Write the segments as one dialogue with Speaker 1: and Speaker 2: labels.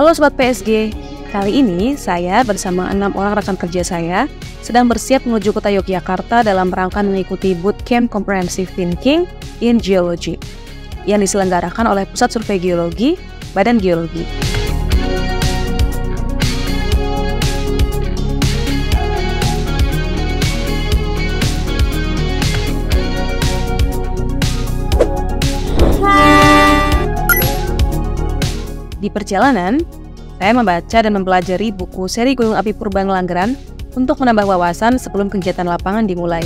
Speaker 1: Halo Sobat PSG, kali ini saya bersama 6 orang rekan kerja saya sedang bersiap menuju kota Yogyakarta dalam rangka mengikuti Bootcamp Comprehensive Thinking in Geology yang diselenggarakan oleh Pusat Survei Geologi, Badan Geologi. Di perjalanan, saya membaca dan mempelajari buku seri Gunung Api Purba Ngelanggeran untuk menambah wawasan sebelum kegiatan lapangan dimulai.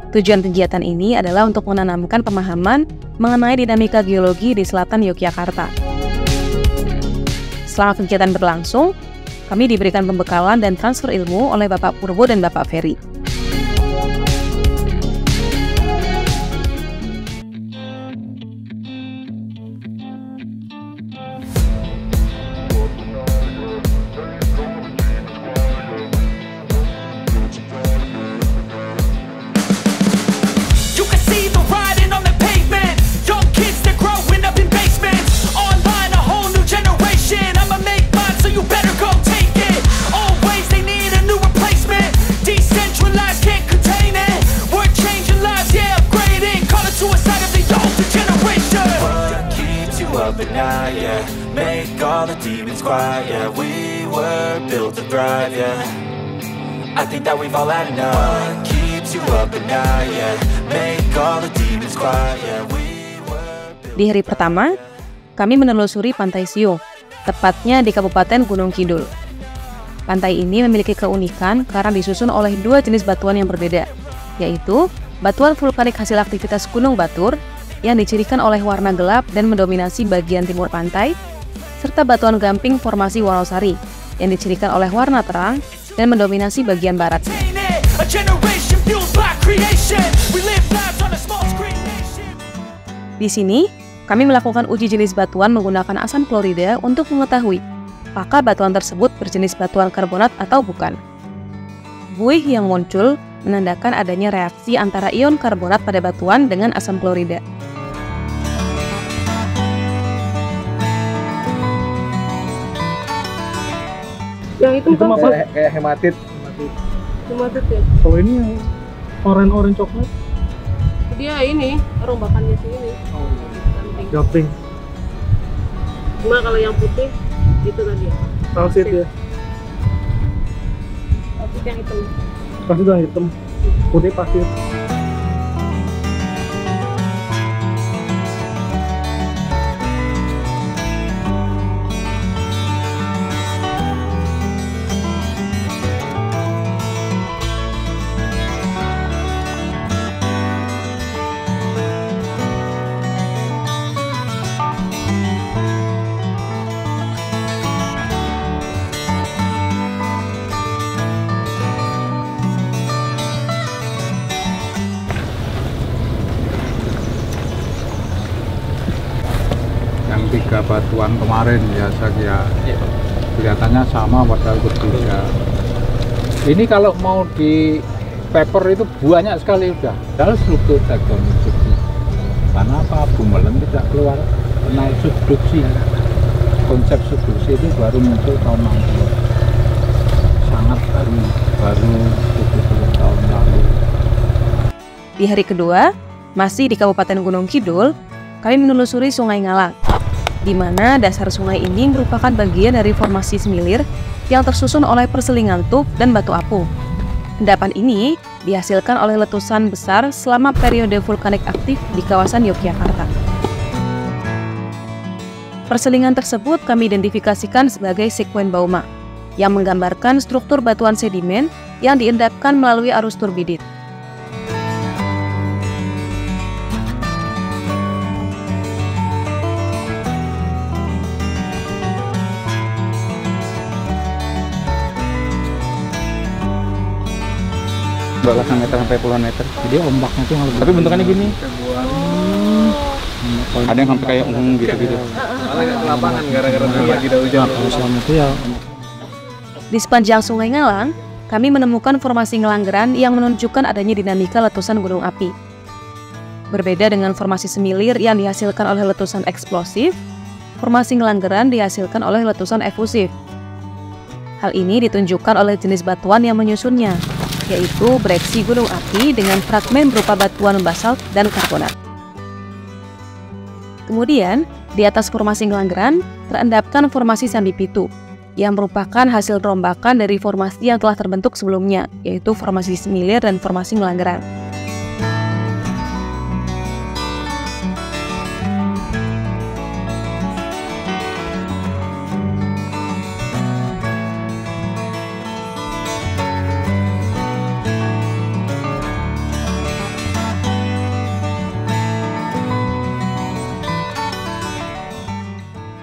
Speaker 1: Tujuan kegiatan ini adalah untuk menanamkan pemahaman mengenai dinamika geologi di selatan Yogyakarta. Selama kegiatan berlangsung, kami diberikan pembekalan dan transfer ilmu oleh Bapak Purbo dan Bapak Ferry.
Speaker 2: Make all the demons quiet, yeah. We were built to thrive, yeah. I think that we've all had enough. What keeps you up at night, yeah. Make all the demons quiet, yeah. We were built.
Speaker 1: Di hari pertama, kami menelusuri Pantai Siung, tepatnya di Kabupaten Gunung Kidul. Pantai ini memiliki keunikan karena disusun oleh 2 jenis batuan yang berbeda, yaitu batuan vulkanik hasil aktivitas Gunung Batur yang dicirikan oleh warna gelap dan mendominasi bagian timur pantai, serta batuan gamping formasi Wonosari yang dicirikan oleh warna terang dan mendominasi bagian barat. Di sini, kami melakukan uji jenis batuan menggunakan asam klorida untuk mengetahui apakah batuan tersebut berjenis batuan karbonat atau bukan. Buih yang muncul menandakan adanya reaksi antara ion karbonat pada batuan dengan asam klorida.
Speaker 3: Yang itu kan
Speaker 4: kayak hematit.
Speaker 3: Hematit ya.
Speaker 4: Kalau ini yang oranye coklat,
Speaker 3: dia ini rombakannya sih ini.
Speaker 4: oh, gamping.
Speaker 3: Cuma kalau yang putih itu tadi ya.
Speaker 4: Kalsit ya.
Speaker 3: Kalsit yang hitam.
Speaker 4: Kalsit yang hitam. Putih pasir.
Speaker 5: Tiga batuan kemarin biasa ya kelihatannya sama padahal berbeda. Ini kalau mau di paper itu banyak sekali udah dalam struktur tektonik. Karena apa? Bumelen tidak keluar karena subduksi. Konsep subduksi itu baru muncul tahun 60. Sangat baru 70 tahun lalu.
Speaker 1: Di hari kedua, masih di Kabupaten Gunung Kidul, kami menelusuri Sungai Ngalang, di mana dasar sungai ini merupakan bagian dari formasi semilir yang tersusun oleh perselingan tuff dan batu apu. Endapan ini dihasilkan oleh letusan besar selama periode vulkanik aktif di kawasan Yogyakarta. Perselingan tersebut kami identifikasikan sebagai sekuen Bauma, yang menggambarkan struktur batuan sedimen yang diendapkan melalui arus turbidit.
Speaker 5: Belasan meter sampai puluhan meter, jadi ombaknya tuh lebih. Tapi bentukannya gini. Ada yang sampai kayak gitu-gitu.
Speaker 4: Malah nggak ke lapangan gara-gara lagi ada hujan.
Speaker 5: Nah, kalau selama itu ya
Speaker 1: Di sepanjang Sungai Ngalang, kami menemukan formasi ngelanggeran yang menunjukkan adanya dinamika letusan gunung api. Berbeda dengan formasi semilir yang dihasilkan oleh letusan eksplosif, formasi ngelanggeran dihasilkan oleh letusan efusif. Hal ini ditunjukkan oleh jenis batuan yang menyusunnya, yaitu bereaksi gunung api dengan fragmen berupa batuan basalt dan karbonat. Kemudian, di atas formasi ngelanggeran terendapkan formasi Sandi Pitu, yang merupakan hasil rombakan dari formasi yang telah terbentuk sebelumnya, yaitu formasi semilir dan formasi ngelanggeran.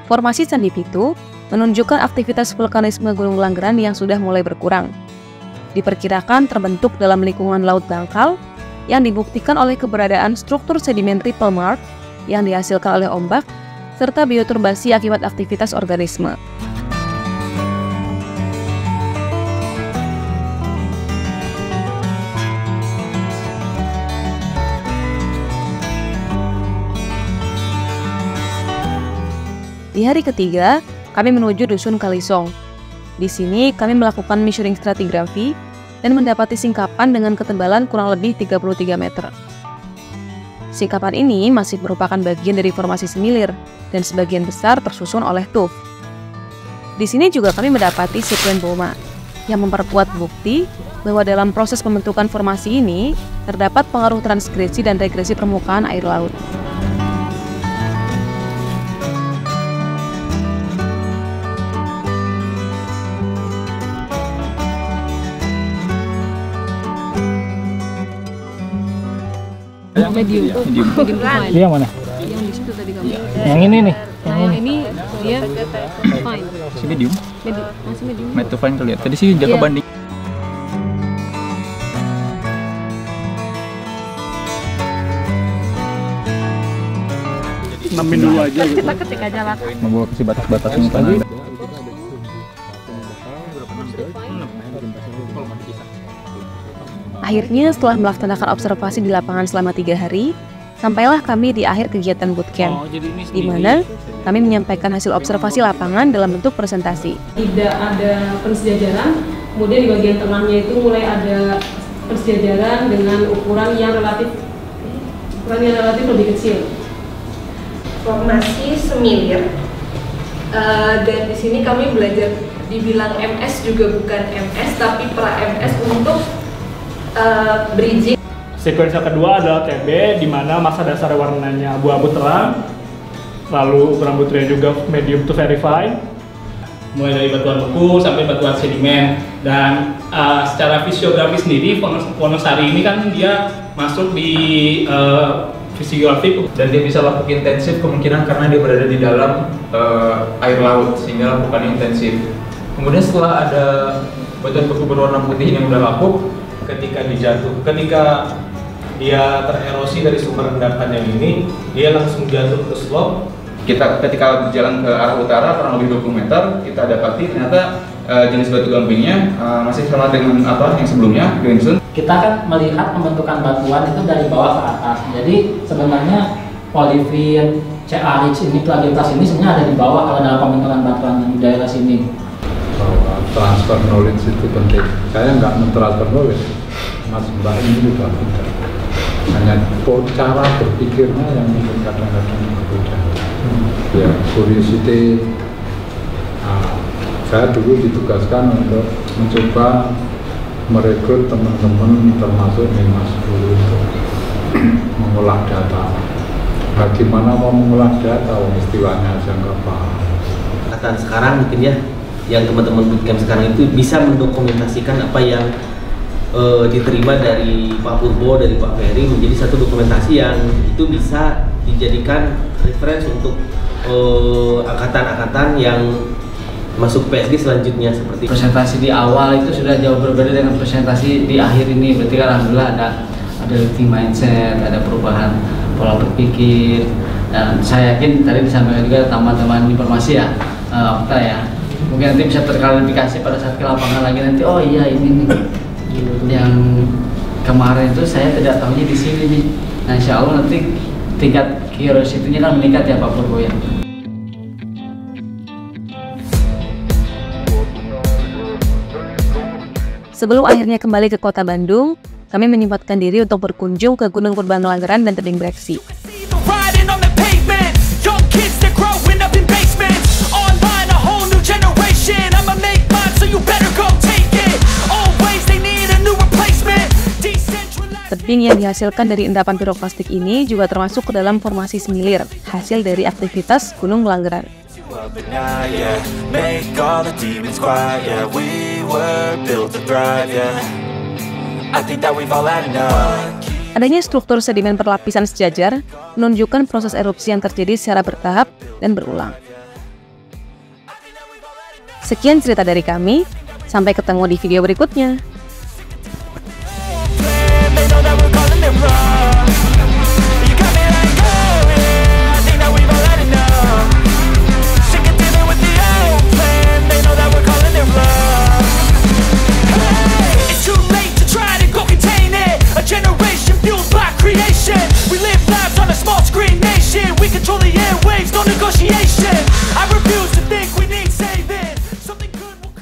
Speaker 1: Formasi Sandi Pitu menunjukkan aktivitas vulkanisme Gunung Langgeran yang sudah mulai berkurang. Diperkirakan terbentuk dalam lingkungan laut dangkal yang dibuktikan oleh keberadaan struktur sedimentary pelmark yang dihasilkan oleh ombak serta bioturbasi akibat aktivitas organisme. Di hari ketiga, kami menuju Dusun Kalisong. Di sini kami melakukan measuring stratigraphy dan mendapati singkapan dengan ketebalan kurang lebih 33 meter. Singkapan ini masih merupakan bagian dari formasi semilir dan sebagian besar tersusun oleh tuff. Di sini juga kami mendapati sekuen Boma yang memperkuat bukti bahwa dalam proses pembentukan formasi ini terdapat pengaruh transgresi dan regresi permukaan air laut.
Speaker 3: Medium.
Speaker 4: Ini yang mana?
Speaker 3: Yang di situ tadi kamu.
Speaker 4: Yang ini nih.
Speaker 3: Nah, yang ini dia fine.
Speaker 6: Si medium,
Speaker 3: Masih medium.
Speaker 6: Made to fine kali ya. Tadi sih jaga
Speaker 3: Iya.
Speaker 6: banding.
Speaker 4: Nemin dulu aja gitu.
Speaker 3: Kita ketik aja lah.
Speaker 6: Membawa ke si batas-batas ini tadi.
Speaker 1: Akhirnya setelah melaksanakan observasi di lapangan selama 3 hari, sampailah kami di akhir kegiatan bootcamp, di mana kami menyampaikan hasil observasi lapangan dalam bentuk presentasi.
Speaker 3: Tidak ada pensejajaran, kemudian di bagian tengahnya itu mulai ada pensejajaran dengan ukuran yang relatif lebih kecil.
Speaker 7: Formasi semilir, dan di sini kami belajar dibilang MS juga bukan MS tapi pra MS untuk bridging.
Speaker 4: Sekuensi kedua adalah TB, di mana massa dasar warnanya abu-abu terang, lalu ukuran butirnya juga medium to very fine.
Speaker 8: Mulai dari batuan beku sampai batuan sedimen, dan secara fisiografi sendiri Wonosari ini kan dia masuk di fisiografi
Speaker 6: Dan dia bisa lapuk intensif kemungkinan karena dia berada di dalam air laut sehingga lapukannya intensif. Kemudian setelah ada batuan beku berwarna putih yang udah lapuk, ketika dia tererosi dari sumber endapan yang ini, dia langsung jatuh ke slope. Ketika berjalan ke arah utara kurang lebih 20 meter, kita dapati ternyata jenis batu gampingnya masih sama dengan yang sebelumnya, greenstone.
Speaker 9: Kita kan melihat pembentukan batuan itu dari bawah ke atas. Jadi sebenarnya polifin, CA-rich ini, plagiaritas ini sebenarnya ada di bawah kalau dalam pembentukan batuan di daerah sini.
Speaker 5: Bahwa transfer knowledge itu penting. Saya nggak mentransfer knowledge, Mas Mbak ini juga tidak. Hanya cara berpikirnya yang mungkin kadang-kadang berbeda. Ya, curiosity. Saya dulu ditugaskan untuk mencoba merekrut teman-teman termasuk Mimas dulu untuk mengolah data. Bagaimana mau mengolah data, istilahnya aja nggak paham.
Speaker 10: Angkatan sekarang mungkin ya, yang teman-teman bootcamp sekarang itu bisa mendokumentasikan apa yang diterima dari Pak Purbo, dari Pak Ferry menjadi satu dokumentasi yang itu bisa dijadikan referensi untuk angkatan-angkatan yang masuk PSG selanjutnya. Seperti
Speaker 9: Presentasi di awal itu sudah jauh berbeda dengan presentasi di akhir ini. Berarti kan alhamdulillah ada lifting mindset, ada perubahan pola berpikir, dan saya yakin tadi disampaikan juga teman-teman informasi ya, Okta ya,
Speaker 11: mungkin nanti bisa terklarifikasi pada saat ke lapangan lagi nanti, oh iya ini nih yang kemarin itu saya tidak tahunya di sini nih. Nah, insya Allah nanti tingkat curiosity-nya kan meningkat ya Pak Purbo ya.
Speaker 1: Sebelum akhirnya kembali ke kota Bandung, kami menyempatkan diri untuk berkunjung ke Gunung Purbalanggaran dan Tebing Breksi. Tebing yang dihasilkan dari endapan piroklastik ini juga termasuk ke dalam formasi semilir, hasil dari aktivitas Gunung Langgeran. Adanya struktur sedimen berlapisan sejajar menunjukkan proses erupsi yang terjadi secara bertahap dan berulang. Sekian cerita dari kami, sampai ketemu di video berikutnya.